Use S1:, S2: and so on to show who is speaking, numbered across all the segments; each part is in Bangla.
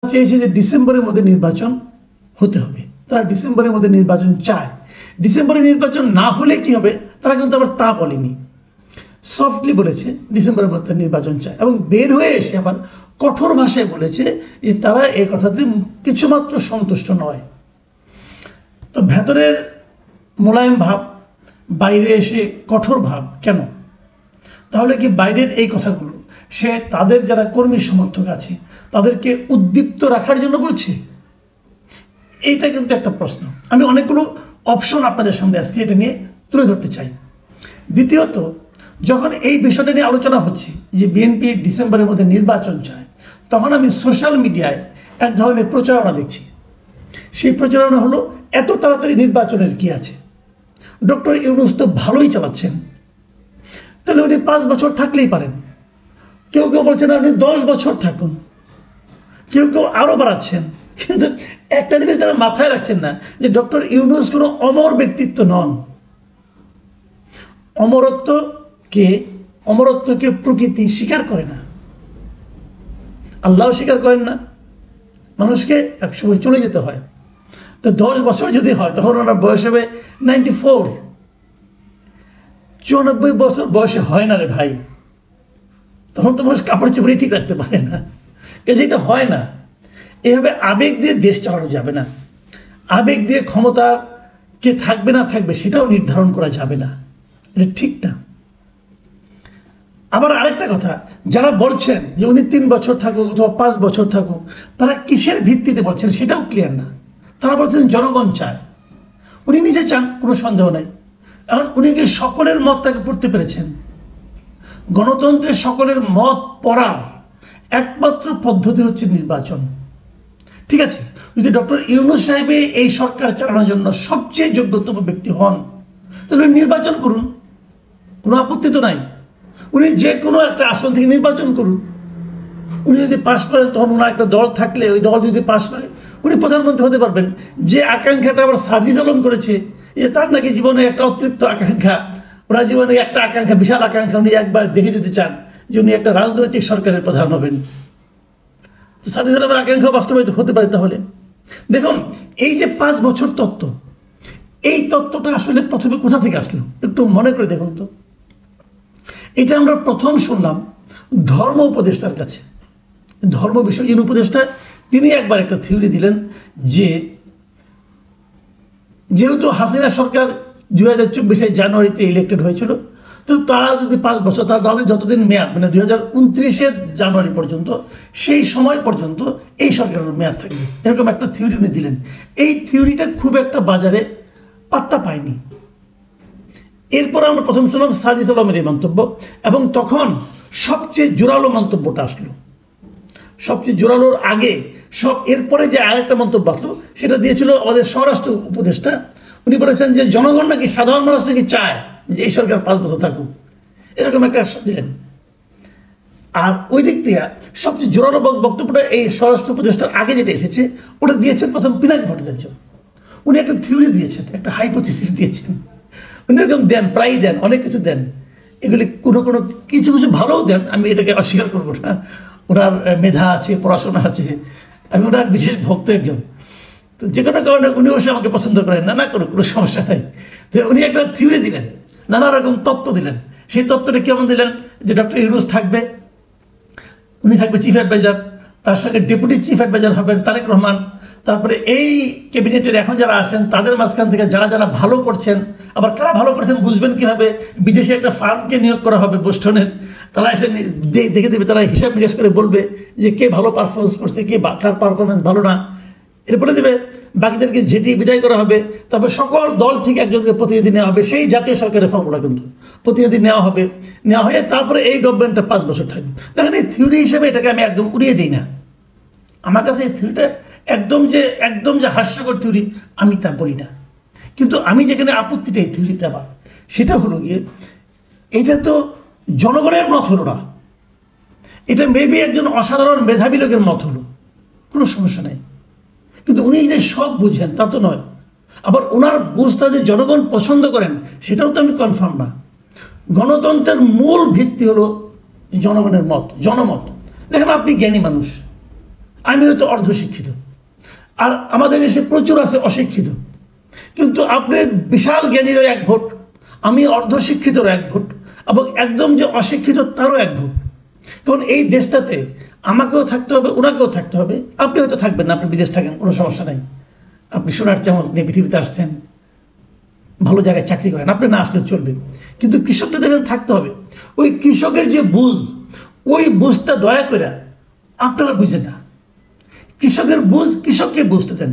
S1: চেয়েছে যে ডিসেম্বরের মধ্যে নির্বাচন হতে হবে, তারা ডিসেম্বরের মধ্যে নির্বাচন চায়। ডিসেম্বরে নির্বাচন না হলে কি হবে তারা কিন্তু আবার তা বলেনি, সফটলি বলেছে ডিসেম্বরের মধ্যে নির্বাচন চায়, এবং বের হয়ে এসে আবার কঠোর ভাষায় বলেছে যে তারা এই কথাতে কিছুমাত্র সন্তুষ্ট নয়। তো ভেতরের মোলায়েম ভাব, বাইরে এসে কঠোর ভাব কেন? তাহলে কি বাইরের এই কথাগুলো সে তাদের যারা কর্মী সমর্থক আছে তাদেরকে উদ্দীপ্ত রাখার জন্য বলছে? এইটা কিন্তু একটা প্রশ্ন। আমি অনেকগুলো অপশন আপনাদের সামনে আজকে এটা নিয়ে তুলে ধরতে চাই। দ্বিতীয়ত, যখন এই বিষয়টা নিয়ে আলোচনা হচ্ছে যে বিএনপি ডিসেম্বরের মধ্যে নির্বাচন চায়, তখন আমি সোশ্যাল মিডিয়ায় এক ধরনের প্রচারণা দেখছি। সেই প্রচারণা হলো এত তাড়াতাড়ি নির্বাচনের কি আছে, ডক্টর ইউনূস তো ভালোই চালাচ্ছেন, তাহলে উনি 5 বছর থাকলেই পারেন। কেউ কেউ বলছেন আপনি 10 বছর থাকুন, কেউ কেউ আরও বাড়াচ্ছেন। কিন্তু একটা জিনিস তারা মাথায় রাখছেন না যে ডক্টর ইউনূস কোনো অমর ব্যক্তিত্ব নন। অমরত্বকে প্রকৃতি স্বীকার করে না, আল্লাহও স্বীকার করেন না। মানুষকে একসময় চলে যেতে হয়। তো 10 বছর যদি হয় তখন ওনার বয়স হবে 94। 94 বছর বয়সে হয় না রে ভাই, তখন তো মানুষ কাপড় চোপড়ই ঠিক রাখতে পারে না। কাজে এটা হয় না। এভাবে আবেগ দিয়ে দেশ চালানো যাবে না, আবেগ দিয়ে ক্ষমতা কে থাকবে না থাকবে সেটাও নির্ধারণ করা যাবে না, এটা ঠিক না। আবার আরেকটা কথা, যারা বলছেন যে উনি 3 বছর থাকুক অথবা 5 বছর থাকুক, তারা কিসের ভিত্তিতে বলছেন সেটাও ক্লিয়ার না। তারা বলছেন জনগণ চায়, উনি নিজে চান, কোনো সন্দেহ নাই। এখন উনি কি সকলের মতটাকে পড়তে পেরেছেন? গণতন্ত্রের সকলের মত পড়ার একমাত্র পদ্ধতি হচ্ছে নির্বাচন। ঠিক আছে, যদি ডক্টর ইউনূস সাহেব এই সরকার চালানোর জন্য সবচেয়ে যোগ্যতম ব্যক্তি হন, তাহলে নির্বাচন করুন, কোনো আপত্তি তো নাই। উনি যে কোনো একটা আসন থেকে নির্বাচন করুন। উনি যদি পাশ করেন তখন ওনার একটা দল থাকলে ওই দল যদি পাশ করে উনি প্রধানমন্ত্রী হতে পারবেন। যে আকাঙ্ক্ষাটা আবার সার্জিস আলম করেছে, যে তার নাকি জীবনে একটা অতৃপ্ত আকাঙ্ক্ষা, ওনার জীবনে একটা আকাঙ্ক্ষা, বিশাল আকাঙ্ক্ষা, উনি একবার দেখে যেতে চান যে উনি একটা রাজনৈতিক সরকারের প্রধান হবেন। সার্জিস আলমের আকাঙ্ক্ষা বাস্তবায়িত হতে পারে। তাহলে দেখুন, এই যে 5 বছর তত্ত্ব, এই তত্ত্বটা আসলে প্রথমে কোথা থেকে আসলো একটু মনে করে দেখুন তো। এটা আমরা প্রথম শুনলাম ধর্ম উপদেষ্টার কাছে। ধর্ম বিষয়ক উপদেষ্টা তিনি একবার একটা থিওরি দিলেন যে যেহেতু হাসিনা সরকার 2024 জানুয়ারিতে ইলেক্টেড হয়েছিল, তো তারা যদি 5 বছর, তাদের যতদিন মেয়াদ, মানে 2029 জানুয়ারি পর্যন্ত, সেই সময় পর্যন্ত এই সরকারের মেয়াদ থাকবে, এরকম একটা থিওরি উনি দিলেন। এই থিওরিটা খুব একটা বাজারে পাত্তা পায়নি। এরপর আমরা প্রথম শুনলাম সার্জিস আলমের এই মন্তব্য, এবং তখন সবচেয়ে জোরালো মন্তব্যটা আসলো। সবচেয়ে জোরালোর আগে এরপরে যে আরেকটা মন্তব্য আসলো সেটা দিয়েছিল আমাদের স্বরাষ্ট্র উপদেষ্টা। উনি বলেছেন যে জনগণ নাকি, সাধারণ মানুষ নাকি চায় যে এই সরকার 5 বছর থাকুক, এরকম একটা দিলেন। আর ওই দিক থেকে সবচেয়ে জোরালো বক্তব্যটা এই স্বরাষ্ট্র উপদেষ্টার আগে যেটা এসেছে ওটা দিয়েছেন প্রথম পিনাকি ভট্টাচার্য। উনি একটা থিওরি দিয়েছেন, একটা হাইপোথিসিস দিয়েছেন। উনি এরকম দেন, প্রায়ই দেন, অনেক কিছু দেন। এগুলি কোনো কিছু ভালোও দেন, আমি এটাকে অস্বীকার করবো না। ওনার মেধা আছে, পড়াশোনা আছে, আমি ওনার বিশেষ ভক্ত একজন। তো যে কোনো কারণে উনি অবশ্যই আমাকে পছন্দ করেন, না করুক, কোনো সমস্যা নাই। তো উনি একটা থিওরি দিলেন, নানা রকম তত্ত্ব দিলেন। সেই তত্ত্বটা কেমন দিলেন যে ডক্টর ইউনূস থাকবে, উনি থাকবে চিফ অ্যাডভাইজার, তার সঙ্গে ডেপুটি চিফ অ্যাডভাইজার হবেন তারেক রহমান। তারপরে এই ক্যাবিনেটের এখন যারা আছেন তাদের মাঝখান থেকে যারা ভালো করছেন, আবার কারা ভালো করছেন বুঝবেন কীভাবে, বিদেশে একটা ফার্মকে নিয়োগ করা হবে বোস্টনের, তারা এসে দেখে দেবে, তারা হিসাব নিকাশ করে বলবে যে কে ভালো পারফরমেন্স করছে, কে কার পারফরমেন্স ভালো না, এটা বলে দেবে। বাকিদেরকে ঝেঁটিয়ে বিদায় করা হবে। তারপর সকল দল থেকে একজনকে প্রতিনিধি নেওয়া হবে, সেই জাতীয় সরকারের ফর্মুলা কিন্তু প্রতিনিধি নেওয়া হয়ে তারপরে এই গভর্নমেন্টটা 5 বছর থাকবে। দেখেন, এই থিওরি হিসেবে এটাকে আমি একদম উড়িয়ে দিই না। আমার কাছে এই থিওরিটা একদম যে হাস্যকর থিওরি আমি তা বলি না। কিন্তু আমি যেখানে আপত্তিটা এই থিওরিতে আবার, সেটা হলো গিয়ে এটা তো জনগণের মত হলো না, এটা মেবি একজন অসাধারণ মেধাবী লোকের মত হলো, কোনো সমস্যা নেই। কিন্তু উনি যে সব বুঝেন তা তো নয়। আবার ওনার বুঝটা যে জনগণ পছন্দ করেন সেটাও তো আমি কনফার্ম না। গণতন্ত্রের মূল ভিত্তি হলো জনগণের মত, জনমত। দেখেন, আপনি জ্ঞানী মানুষ, আমি হয়তো অর্ধশিক্ষিত, আর আমাদের দেশে প্রচুর আছে অশিক্ষিত, কিন্তু আপনি বিশাল জ্ঞানীরও 1 ভোট, আমি অর্ধশিক্ষিতরও 1 ভোট, এবং একদম যে অশিক্ষিত তারও 1 ভোট। কারণ এই দেশটাতে আমাকেও থাকতে হবে, ওনাকেও থাকতে হবে। আপনি হয়তো থাকবেন না, আপনি বিদেশ থাকেন, কোনো সমস্যা নাই, আপনি সোনার চামচ নিয়ে পৃথিবীতে আসছেন, ভালো জায়গায় চাকরি করেন, আপনি না আসলে চলবে, কিন্তু কৃষকটা দেখেন থাকতে হবে। ওই কৃষকের যে বুঝ, ওই বুঝটা দয়া করে আপনারা বুঝেন না। কৃষকের বুঝ কৃষককে বুঝতে দেন।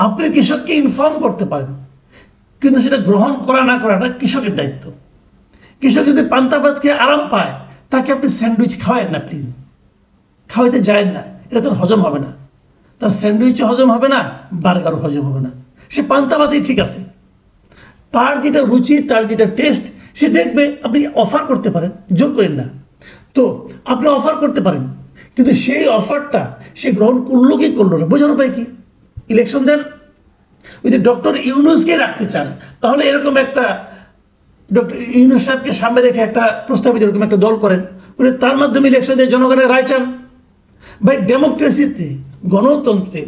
S1: আপনি কৃষককে ইনফর্ম করতে পারেন, কিন্তু সেটা গ্রহণ করা না করাটা কৃষকের দায়িত্ব। কৃষক যদি পান্তা ভাত খেয়ে আরাম পায়, তাকে আপনি স্যান্ডউইচ খাওয়ায়েন না, প্লিজ খাওয়াইতে যায় না, এটা তার হজম হবে না। তার স্যান্ডউইচও হজম হবে না, বার্গারও হজম হবে না। সে পান্তা ভাতেই ঠিক আছে, তার যেটা রুচি, তার যেটা টেস্ট, সে দেখবে। আপনি অফার করতে পারেন, জোর করেন না তো, আপনি অফার করতে পারেন, কিন্তু সেই অফারটা সে গ্রহণ করলো কি করলো না, বোঝার উপায় কি? ইলেকশন দেন। ওই যে ডক্টর ইউনূসকে রাখতে চান, তাহলে এরকম একটা ডক্টর ইউনূস সাহেবকে সামনে রেখে একটা প্রস্তাবিত এরকম একটা দল করেন, তার মাধ্যমে ইলেকশন দিয়ে জনগণের রায় চান। ভাই, ডেমোক্রেসিতে, গণতন্ত্রে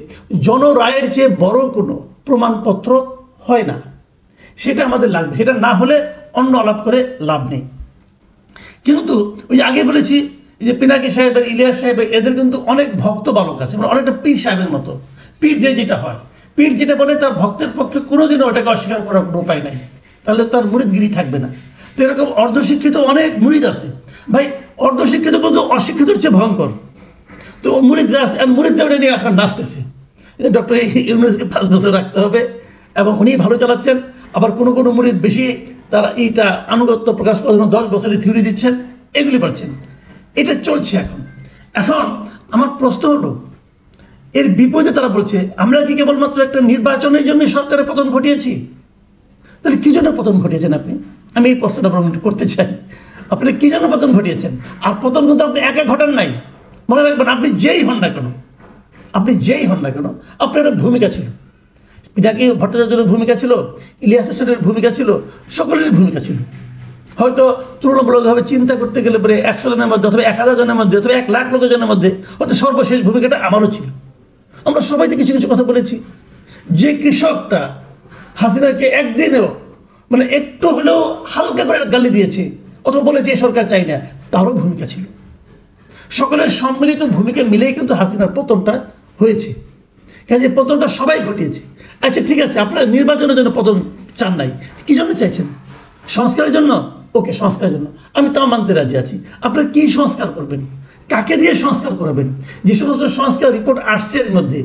S1: জনরায়ের চেয়ে বড় কোনো প্রমাণপত্র হয় না, সেটা আমাদের লাগবে। সেটা না হলে অন্য আলাপ করে লাভ নেই। কিন্তু ওই যে আগে বলেছি যে পিনাকি সাহেবের, ইলিয়াস সাহেবের, এদের কিন্তু অনেক ভক্ত বালক আছে, মানে অনেকটা পীর সাহেবের মতো। পীর দিয়ে যেটা হয়, পীর যেটা বলে তার ভক্তের পক্ষে কোনোদিনও ওটাকে অস্বীকার করার কোনো উপায় নাই, তাহলে তার মুরিদগিরি থাকবে না। তো এরকম অর্ধশিক্ষিত অনেক মুরিদ আছে ভাই, অর্ধশিক্ষিত কিন্তু অশিক্ষিতর চেয়ে ভয়ঙ্কর। তো মুরিদরা আছে, আর মুরিদরা ওটা নিয়ে এখন নাচতেছে, ডক্টর ইউনূসকে 5 বছর রাখতে হবে, এবং উনি ভালো চালাচ্ছেন। আবার কোনো কোনো মুরিদ বেশি তারা এইটা আনুগত্য প্রকাশ করার জন্য 10 বছরের থিওরি দিচ্ছেন, এগুলি পাচ্ছেন। এটা চলছে এখন। এখন আমার প্রশ্ন হলো, এর বিপরীতে তারা বলছে আমরা কি কেবলমাত্র একটা নির্বাচনের জন্য সরকারের পতন ঘটিয়েছি? তাহলে কী জন্য পতন ঘটিয়েছেন আপনি? আমি এই প্রশ্নটা করতে চাই, আপনি কী জন্য পতন ঘটিয়েছেন? আর পতন কিন্তু আপনি একা ঘটান নাই, মনে রাখবেন, আপনি যেই হন না কেন, আপনার একটা ভূমিকা ছিল। পিনাকি ভট্টাচার্যের ভূমিকা ছিল, ইলিয়াস হোসেনের ভূমিকা ছিল, সকলেরই ভূমিকা ছিল। হয়তো তুলনামূলকভাবে চিন্তা করতে গেলে পরে 100 জনের মধ্যে, অথবা 1000 জনের মধ্যে, অথবা 1 লাখ লোকের মধ্যে হয়তো সর্বশেষ ভূমিকাটা আমারও ছিল। আমরা সবাই তো কিছু কিছু কথা বলেছি। যে কৃষকটা হাসিনাকে একদিনেও, মানে একটু হলেও হালকা করে গালি দিয়েছে, অথবা বলেছে এই সরকার চাই না, তারও ভূমিকা ছিল। সকলের সম্মিলিত ভূমিকা মিলেই কিন্তু হাসিনার পতনটা হয়েছে। কাজে পতনটা সবাই ঘটিয়েছে। আচ্ছা ঠিক আছে, আপনারা নির্বাচনের জন্য পতন চান নাই, কী জন্য চাইছেন? সংস্কারের জন্য? ওকে, সংস্কারের জন্য আমি তাও মানতে রাজি আছি। আপনারা কী সংস্কার করবেন? কাকে দিয়ে সংস্কার করাবেন? যে সমস্ত সংস্কার রিপোর্ট আসছে এর মধ্যে,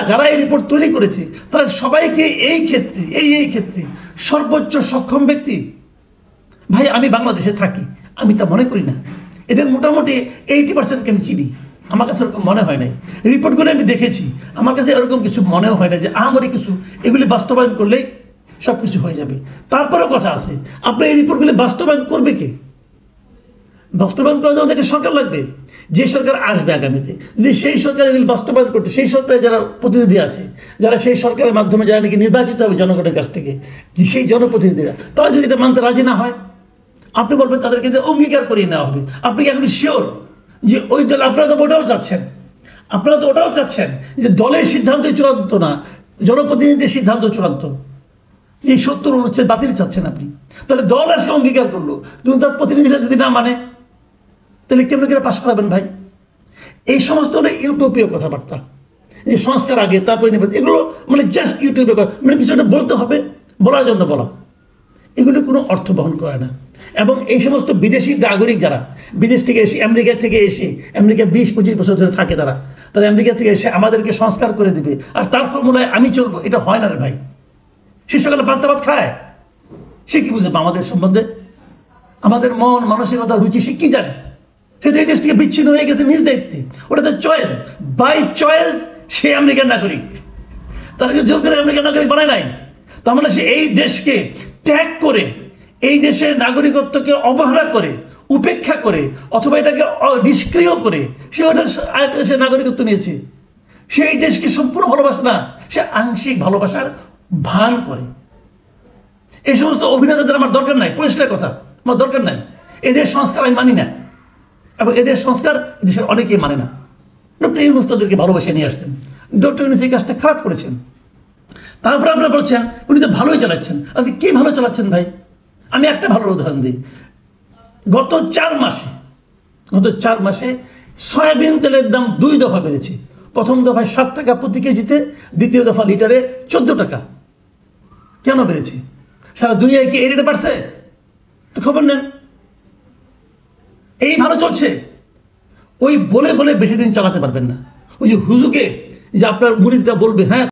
S1: যারা এই রিপোর্ট তৈরি করেছে, তারা সবাইকে এই ক্ষেত্রে সর্বোচ্চ সক্ষম ব্যক্তি। ভাই, আমি বাংলাদেশে থাকি, আমি তা মনে করি না। এদের মোটামুটি 80% আমি চিনি, আমার কাছে এরকম মনে হয় নাই। রিপোর্টগুলো আমি দেখেছি, আমার কাছে এরকম কিছু মনেও হয় না যে আমারই কিছু এগুলি বাস্তবায়ন করলেই সব কিছু হয়ে যাবে। তারপরেও কথা আছে, আপনি এই রিপোর্টগুলি বাস্তবায়ন করবে কে? বাস্তবায়ন করার জন্য তাকে সরকার লাগবে। যে সরকার আসবে আগামীতে, যে সেই সরকার এগুলি বাস্তবায়ন করতে, সেই সরকারের যারা প্রতিনিধি আছে, যারা সেই সরকারের মাধ্যমে যারা নাকি নির্বাচিত হবে জনগণের কাছ থেকে, সেই জনপ্রতিনিধিরা, তারা যদি এটা মানতে রাজি না হয়, আপনি বলবেন তাদেরকে অঙ্গীকার করিয়ে নেওয়া হবে। আপনি কি এখন শিওর যে ওই দল, আপনারা তো ওটাও চাচ্ছেন যে দলের সিদ্ধান্তই চূড়ান্ত না, জনপ্রতিনিধিদের সিদ্ধান্ত চূড়ান্ত? এই 70 অনুচ্ছেদ বাতিল চাচ্ছেন আপনি। তাহলে দল আসে অঙ্গীকার করলো, কিন্তু তার প্রতিনিধিরা যদি না মানে, তাহলে কেমন করে পাশ করাবেন ভাই? এই সমস্ত হলো ইউটোপীয় কথাবার্তা, যে সংস্কার আগে তারপরে নির্বাচন, এগুলো মানে জাস্ট ইউটোপীয় কথা, মানে কিছু একটা বলতে হবে, বলার জন্য বলা, এগুলো কোনো অর্থ বহন করে না। এবং এই সমস্ত বিদেশি নাগরিক যারা বিদেশ থেকে এসে, আমেরিকা 20-25 বছর ধরে থাকে, তারা আমেরিকা থেকে এসে আমাদেরকে সংস্কার করে দিবে, আর তার ফর্মুলায় আমি চলবো, এটা হয় না রে ভাই। সে সকালে পান্তা ভাত খায়, সে কি বুঝবে আমাদের সম্বন্ধে, আমাদের মন মানসিকতা রুচি সে কি জানে? সে তো এই দেশ থেকে বিচ্ছিন্ন হয়ে গেছে নিজ দায়িত্বে, ওটা তো চয়েস, বাই চয়েস সে আমেরিকার নাগরিক, তাদেরকে জোর করে আমেরিকার নাগরিক বানায় নাই। তার মানে সে এই দেশকে ত্যাগ করে, এই দেশের নাগরিকত্বকে অবহেলা করে, উপেক্ষা করে, অথবা এটাকে নিষ্ক্রিয় করে সে ওটা আরেকটা দেশের নাগরিকত্ব নিয়েছে। সে এই দেশকে সম্পূর্ণ ভালোবাসে না, সে আংশিক ভালোবাসার ভান করে। এই সমস্ত অভিনেতাদের আমার দরকার নাই, পরিষ্কার কথা, আমার দরকার নাই। এদের সংস্কার আমি মানি না, এবং এদের সংস্কার দেশের অনেকেই মানে না। ডক্টর ইউনূস তাদেরকে ভালোবেসে নিয়ে আসছেন। ডক্টর ইউনূস এই কাজটা খারাপ করেছেন। তারপরে আপনারা বলছেন উনি তো ভালোই চালাচ্ছেন। আপনি কি ভালো চালাচ্ছেন ভাই? আমি একটা ভালো উদাহরণ দিই। গত 4 মাসে সয়াবিন তেলের দাম 2 দফা বেড়েছে। প্রথম দফায় 7 টাকা প্রতি কেজিতে, দ্বিতীয় দফা লিটারে 14 টাকা। কেন বেড়েছে? সারা দুনিয়ায় কি এই রেটে বাড়ছে? তো খবর নেন। এই ভালো চলছে। ওই বলে বলে বেশি দিন চালাতে পারবেন না। ওই যে হুজুকে যে আপনার মুরিদরা বলবে হ্যাঁ